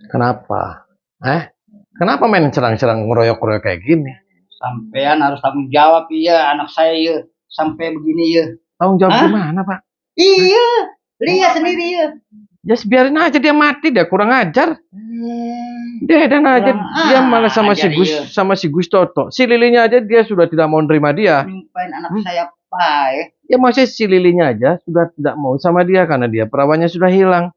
Kenapa? Kenapa main serang-serang ngeroyok-ngeroyok kayak gini? Sampean harus tanggung jawab iya anak saya ya. Sampai begini ya. Tanggung jawab gimana, Pak? Iya, lihat sendiri ya. Ya biarin aja dia mati, dia kurang ajar. Dia dan aja dia malah sama si Gus Toto. Si Lilinya aja dia sudah tidak mau nerima dia. Nyumpain anak saya Pak. Ya maksudnya si Lilinya aja sudah tidak mau sama dia karena dia perawannya sudah hilang.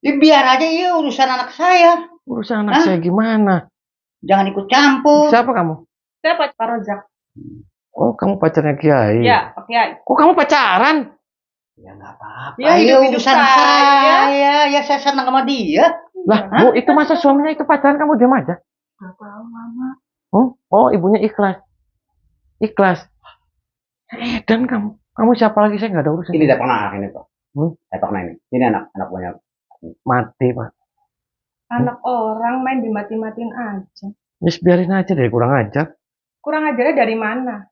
Ya, biar aja iya urusan anak saya. Urusan anak saya gimana? Jangan ikut campur. Siapa kamu? Saya Pak Rojak. Oh, kamu pacarnya Kiai? Ya, Pak Kiai. Kok kamu pacaran? Ya nggak apa-apa. Ya, hidup urusan saya. Ya saya senang sama dia. Lah, Bu, itu masa suaminya itu pacaran kamu diam aja? Nggak tahu, Mama. Oh, ibunya ikhlas. Ikhlas. Dan kamu siapa lagi? Saya nggak ada urusan. Ini tidak pernah ini Pak. Saya pernah ini. Ini anak punya mati, Pak. Anak orang main dimati-matiin aja. Just biarin aja deh, kurang ajar. Kurang ajarnya dari mana?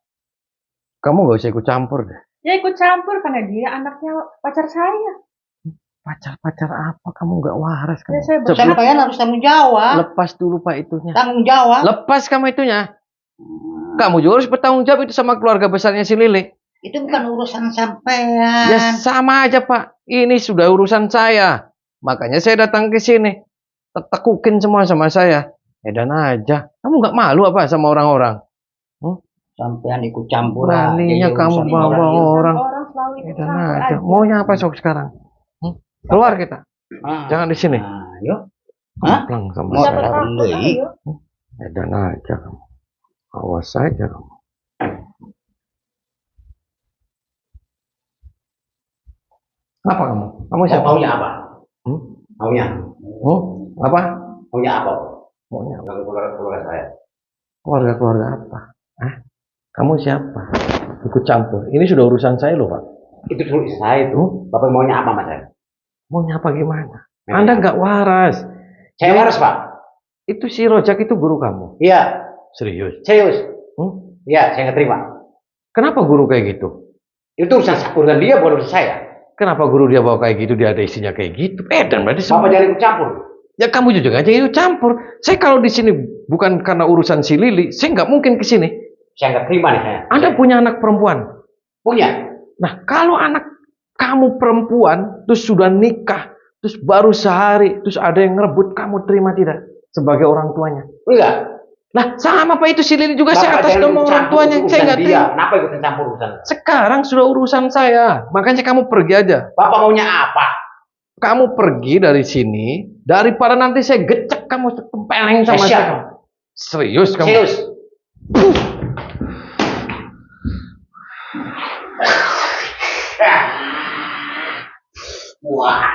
Kamu nggak usah ikut campur deh. Ya ikut campur karena dia anaknya pacar saya. Pacar apa? Kamu nggak waras kan? Ya, Sampean harus tanggung jawab. Lepas dulu Pak itunya. Tanggung jawab. Lepas kamu itunya. Kamu juga harus bertanggung jawab itu sama keluarga besarnya si Lili. Itu bukan urusan sampean. Ya sama aja Pak. Ini sudah urusan saya. Makanya saya datang ke sini. Tekukin semua sama saya. Edan aja. Kamu nggak malu apa sama orang-orang? Sampean ikut campur. Beraninya kamu bawa orang. Edan aja. Maunya apa sok sekarang? Keluar kita. Jangan di sini. Yuk. Pelang sama saya. Edan aja kamu. Awas saja kamu. Apa kamu? Kamu siapa? Maunya apa? Maunya? Apa? Maunya apa? Maunya apa? Keluarga saya. Keluarga apa? Kamu siapa? Ikut campur. Ini sudah urusan saya loh Pak. Itu urusan saya itu. Bapak maunya apa Mas? Maunya apa gimana? Anda nggak waras. Saya waras Pak. Itu si Rojak itu guru kamu? Iya. Serius? Serius. Iya, saya nggak terima. Kenapa guru kayak gitu? Itu urusan dia, bukan urusan saya. Kenapa guru dia bawa kayak gitu? Dia ada isinya kayak gitu. Dan berarti Bapak jangan ikut campur. Ya kamu juga aja ikut campur. Saya kalau di sini bukan karena urusan si Lili, saya nggak mungkin ke sini. Saya nggak terima nih saya. Anda punya anak perempuan? Punya. Nah, kalau anak kamu perempuan, terus sudah nikah, terus baru sehari, terus ada yang ngerebut, kamu terima tidak? Sebagai orang tuanya? Enggak. Lah, sama Pak itu si Lili juga saya atas nama orang tuanya. Saya nggak terima. Kenapa ikutin campur urusan? Sekarang sudah urusan saya. Makanya kamu pergi aja. Bapak maunya apa? Kamu pergi dari sini, daripada nanti saya gecek kamu tempeleng sama saya. Serius kamu? Serius. Wah.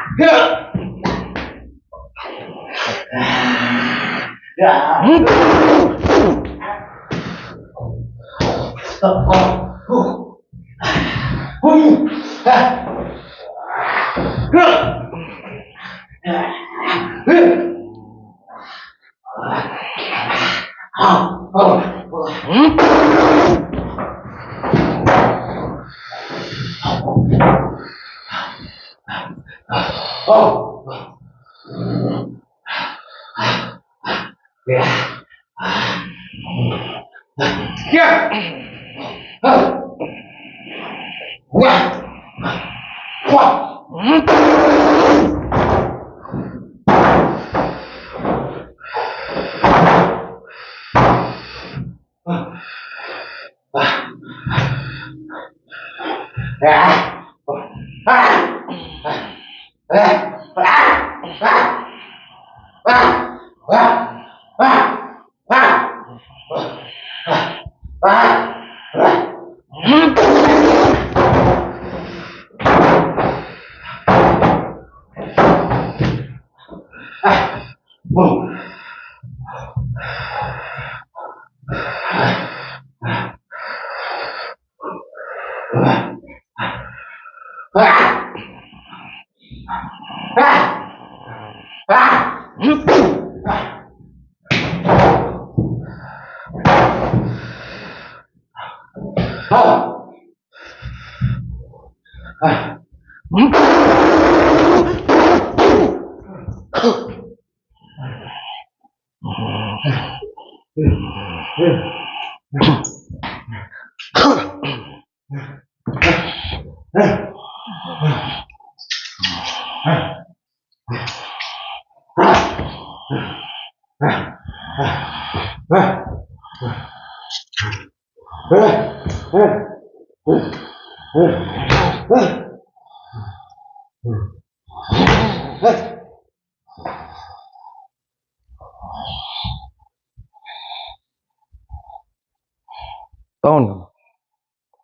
Bangun.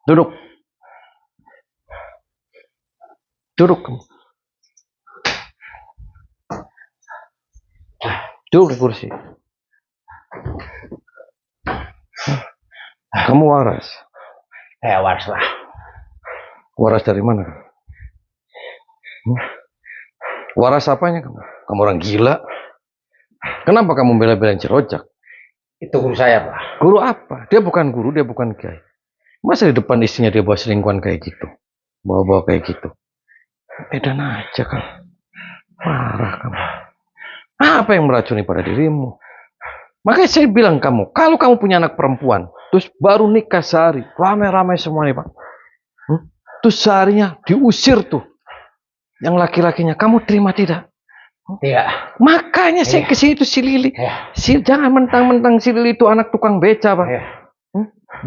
Duduk. Duduk. Duduk di kursi. Kamu waras. Ya waras lah. Waras dari mana? Waras apanya kamu? Kamu orang gila. Kenapa kamu bela-belain si Rojak? Itu guru saya, Pak. Guru apa? Dia bukan guru, dia bukan kiai. Masa di depan istrinya dia bawa selingkuhan kayak gitu? Bawa-bawa kayak gitu. Edan aja kan. Parah kamu. Apa yang meracuni pada dirimu? Makanya saya bilang kamu, kalau kamu punya anak perempuan, terus baru nikah sehari, ramai-ramai semua nih Pak. Terus seharinya diusir tuh. Yang laki-lakinya, kamu terima tidak? Iya. Makanya saya kesini tuh si Lili. Jangan mentang-mentang si Lili itu anak tukang beca Pak.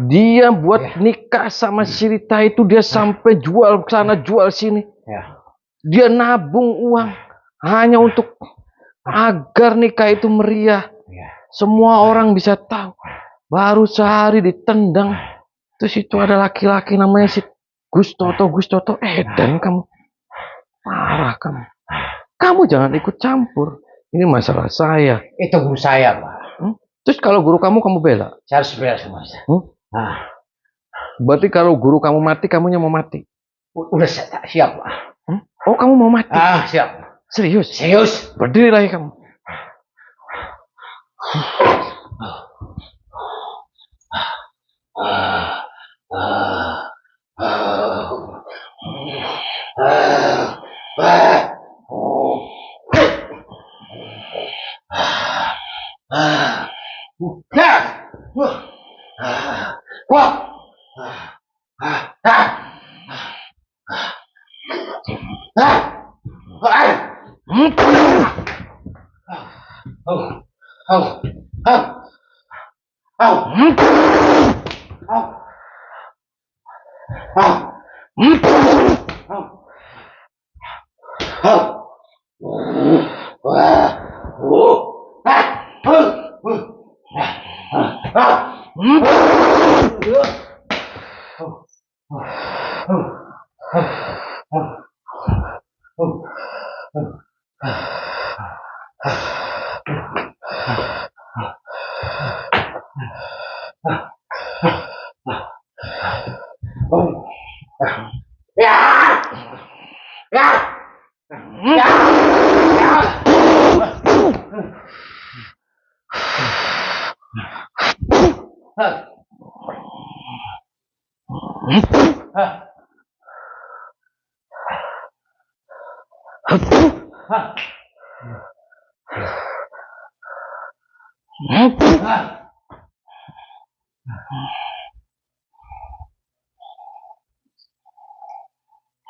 Dia buat nikah sama si Rita itu dia sampai jual sana jual sini. Dia nabung uang hanya untuk agar nikah itu meriah. Semua orang bisa tahu. Baru sehari ditendang. Terus itu ada laki-laki namanya si Gustoto. Dan kamu parah kamu. Kamu jangan ikut campur. Ini masalah saya. Itu guru saya, Pak. Terus kalau guru kamu bela? Saya harus bela semua. Berarti kalau guru kamu mati, kamunya mau mati? Udah siap, Pak. Oh, kamu mau mati? Siap. Serius? Serius. Berdiri lagi kamu.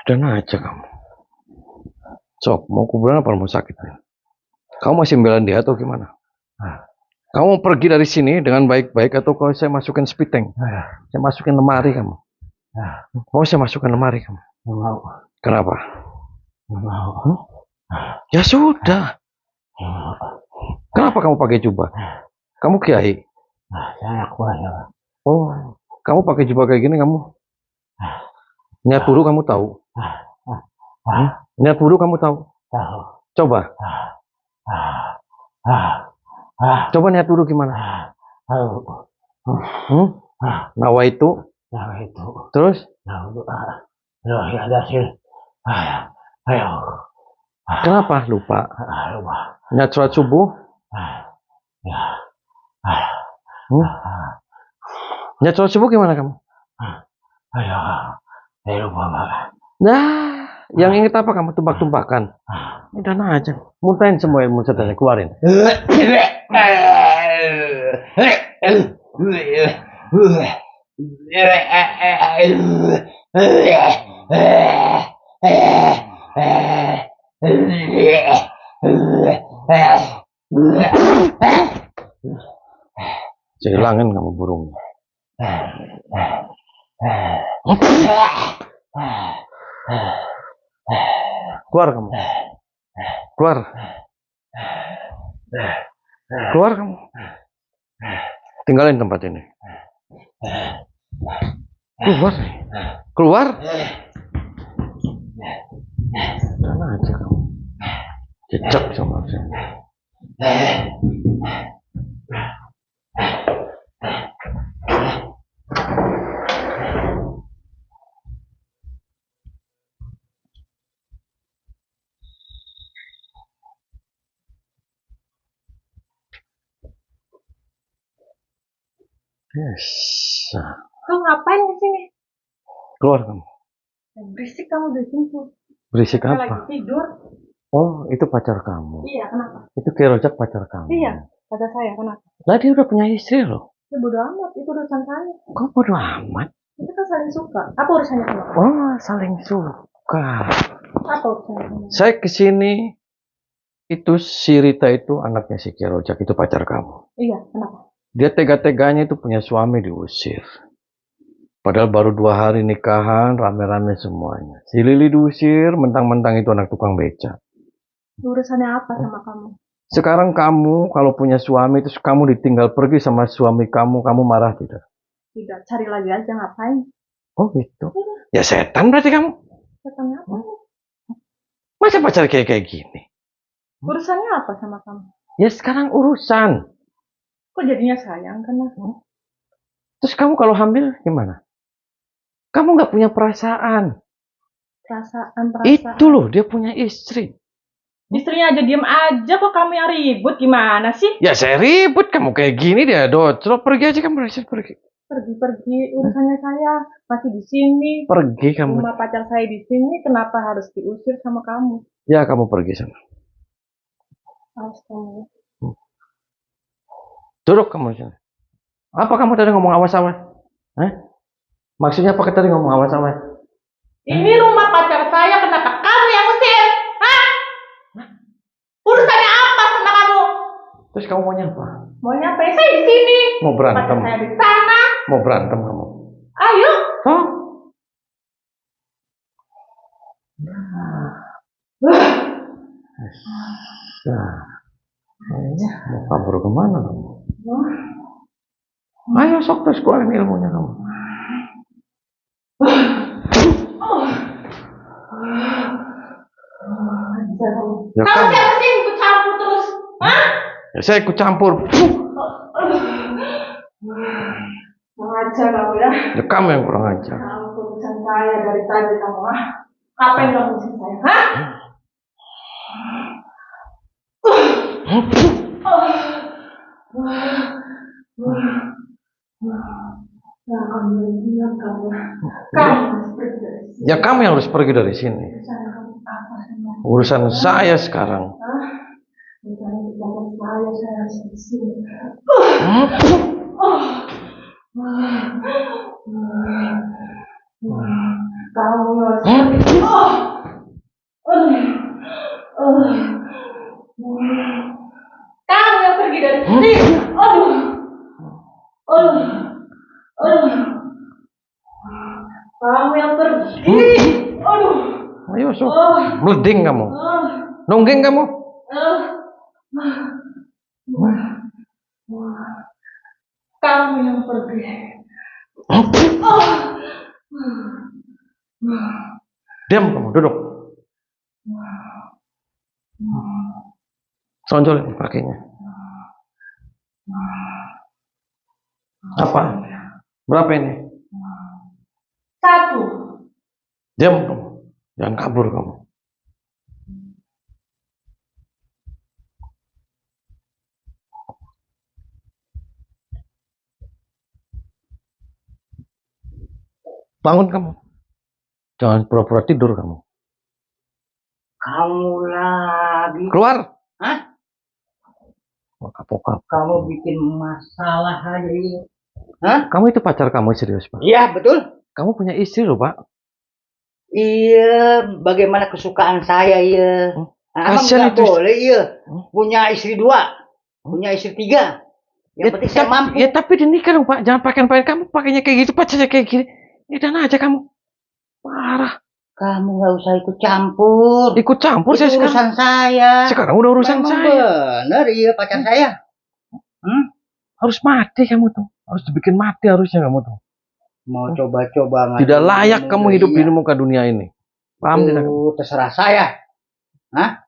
Dan aja kamu. Sok, mau kuburan apa mau sakit? Kamu masih belain dia atau gimana? Kamu pergi dari sini dengan baik-baik atau kalau saya masukin spiteng? Saya masukin lemari kamu. Mau saya masukin lemari kamu? Nggak mau. Kenapa? Nggak mau. Ya sudah. Kenapa kamu pakai jubah? Kamu kiai? Saya anak buahnya. Oh, kamu pakai jubah kayak gini kamu? Niat buruk kamu tahu? Niat buruk kamu tahu? Tahu. Coba. Coba niat buruk gimana? Tahu. Nawa itu? Nawa itu. Terus? Nawa. Ya ada sih. Ayo. Kenapa lupa? Lupa. Niat sholat subuh? Ya. Niat sholat subuh gimana kamu? Ayo. Saya lupa, Pak. Nah, yang inget apa kamu tumbak-tumbakan? Udah aja. Muntahin semua ilmu setannya, keluarin. Saya hilangin kamu burungnya. Keluar kamu. Keluar. Keluar kamu. Tinggalin tempat ini. Keluar. Keluar. Mana aja kamu. Cecak sama saya. Yes. Kamu ngapain di sini? Keluar kamu. Berisik kamu di sini tuh. Berisik Saya apa? lagi tidur. Oh, itu pacar kamu. Iya, kenapa? Itu Kerojak pacar kamu. Iya, pada saya kenapa? Lah dia udah punya istri loh. Ya bodo amat, itu urusan saya. Kok bodo amat? Kita kan saling suka. Apa urusannya sama kamu? Oh, saling suka. Apa urusannya sama kamu? Saya kesini itu si Rita itu anaknya si Kerojak itu pacar kamu. Iya, kenapa? Dia tega-teganya itu punya suami diusir. Padahal baru 2 hari nikahan, rame-rame semuanya. Si Lili diusir, mentang-mentang itu anak tukang beca. Urusannya apa sama kamu? Sekarang kamu kalau punya suami terus kamu ditinggal pergi sama suami kamu marah tidak? Tidak, cari lagi aja ngapain? Oh gitu. Ya setan berarti kamu. Urusannya apa? Masa pacar kayak gini? Urusannya apa sama kamu? Ya sekarang urusan. Kok jadinya sayang karena Terus kamu kalau hamil gimana? Kamu nggak punya perasaan. perasaan. Itu loh dia punya istri. Istrinya aja diem aja, kok kamu yang ribut, gimana sih? Ya saya ribut kamu kayak gini dia docro pergi aja kamu pergi. Pergi, urusannya saya masih di sini. Pergi kamu. Rumah pacar saya di sini, kenapa harus diusir sama kamu? Ya kamu pergi sana. Astaga. Duduk kamu di sana. Apa kamu tadi ngomong awas-awas? Maksudnya apa tadi ngomong awas-awas? Ini rumah pacar saya, kenapa kamu yang usir? Hah? Urusannya apa sama kamu? Terus kamu maunya apa? Maunya apa? Saya di sini. Mau berantem? Pacar saya di sana. Mau berantem kamu? Ayo. Hah? Mau kabur kemana kamu? Ayo sok terus keluarin ilmunya kamu. Ya, Kamu siapa sih ikut campur terus? Hah? Ya saya ikut campur. Mengajar kamu ya. Ya kamu yang kurang ajar. Kamu urusan saya dari tadi kamu. Apa yang kamu urusan saya? Hah? Ya kamu diam kamu. Kamu harus pergi dari sini. Ya kamu yang harus pergi dari sini. Urusan kamu apa sama? Urusan saya sekarang. Urusan saya harus di sini. Kamu harus pergi. Kamu yang pergi dari sini. Kamu yang pergi. Ayo sok. Meleding kamu. Nonggeng kamu. Kamu yang pergi. Diam kamu, duduk. Tonjolin kakinya. Apa? Berapa ini? 1. Diam kamu. Jangan kabur kamu. Bangun kamu. Jangan pura-pura tidur kamu. Kamu lagi. Keluar. Hah? Kapok-kapok. Kamu bikin masalah aja ini. Hah? Kamu itu pacar kamu serius, Pak? Iya, betul. Kamu punya istri loh, Pak. Iya, bagaimana kesukaan saya, iya. Abang Kasian nggak itu. boleh, iya. Punya istri 2, punya istri 3. Yang penting saya mampu. Ya tapi dinikah dong, Pak. Jangan pakaian kamu pakainya kayak gitu, pacarnya kayak gini. Dan aja kamu. Parah. Kamu nggak usah ikut campur. Ikut campur Itu saya sekarang. urusan saya. Sekarang udah urusan Memang saya. bener, iya pacar saya. Harus mati kamu tuh. Harus dibikin mati harusnya kamu tuh. Mau coba-coba. Tidak layak kamu hidup di muka dunia ini. Paham tidak? Terserah saya. Hah?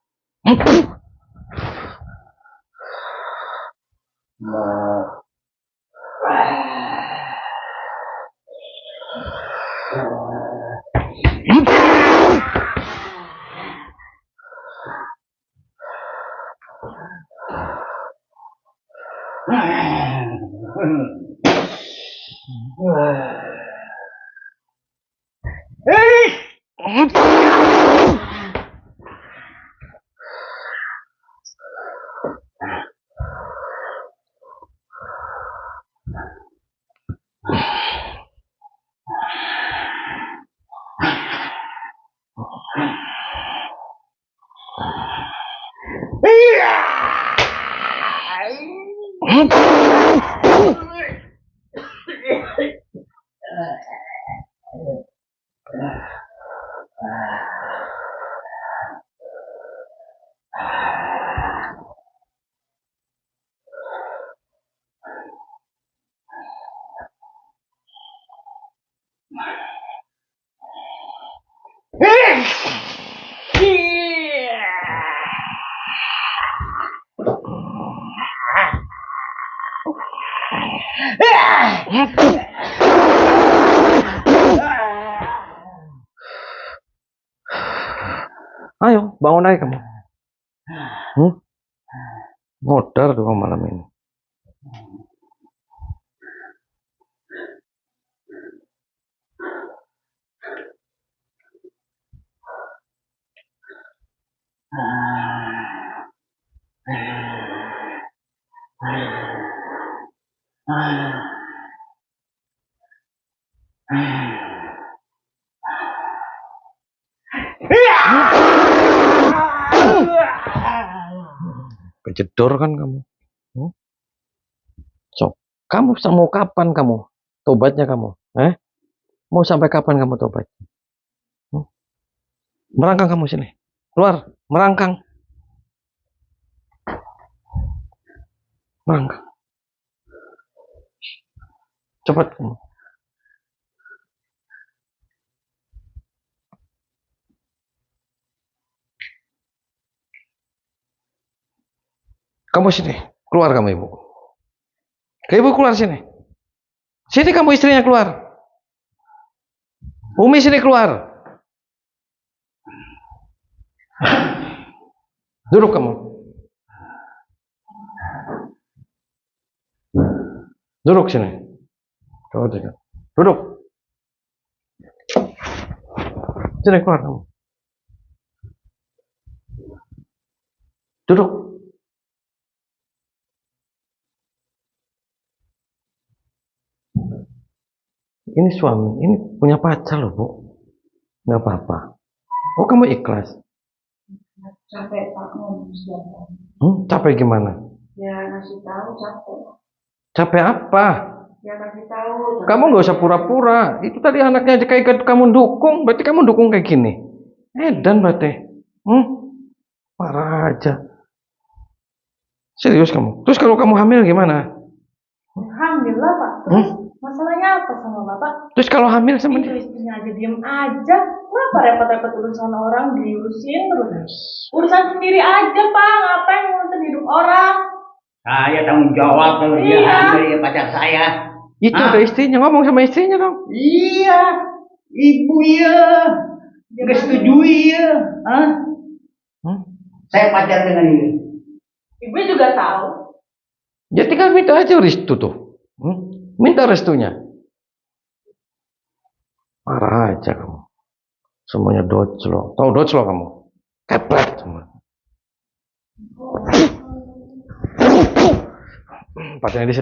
Ayo, bangun aja kamu. Modar tuh malam ini. Kejedor kan kamu. So, kamu mau kapan kamu tobatnya kamu? Mau sampai kapan kamu tobat? Merangkang kamu sini. Keluar, merangkang. Merangkang. Cepat kamu. Kamu sini, keluar kamu ibu. Ibu keluar sini. Sini kamu istrinya keluar. Umi sini keluar. Duduk kamu. Duduk sini. Duduk. Sini keluar kamu. Duduk. Ini suami, ini punya pacar loh, Bu. Nggak apa-apa. Oh, kamu ikhlas? Capek Pak ngomong. Capek gimana? Ya ngasih tahu capek. Capek apa? Ya kasih tahu. Kamu nggak usah pura-pura. Itu tadi anaknya aja kayak kamu dukung, berarti kamu dukung kayak gini. Dan berarti, parah aja. Serius kamu? Terus kalau kamu hamil gimana? Hamil lah Pak. Terus masalahnya apa sama Bapak? Terus kalau hamil sama dia? Istrinya aja diem aja. Kenapa repot-repot urusan orang diurusin terus? Urusan sendiri aja Pak. Ngapain ngurusin hidup orang? Saya tanggung jawab kalau dia hamil ya pacar saya. Itu ada istrinya, ngomong sama istrinya dong. Iya, ibu ya. Nggak setujui ya. Saya pacar dengan ini. Ibu juga tahu. Ya tinggal minta aja restu tuh. Minta restunya. Marah aja kamu. Semuanya doclo. Tahu doclo kamu? Kepret semua. pacarnya di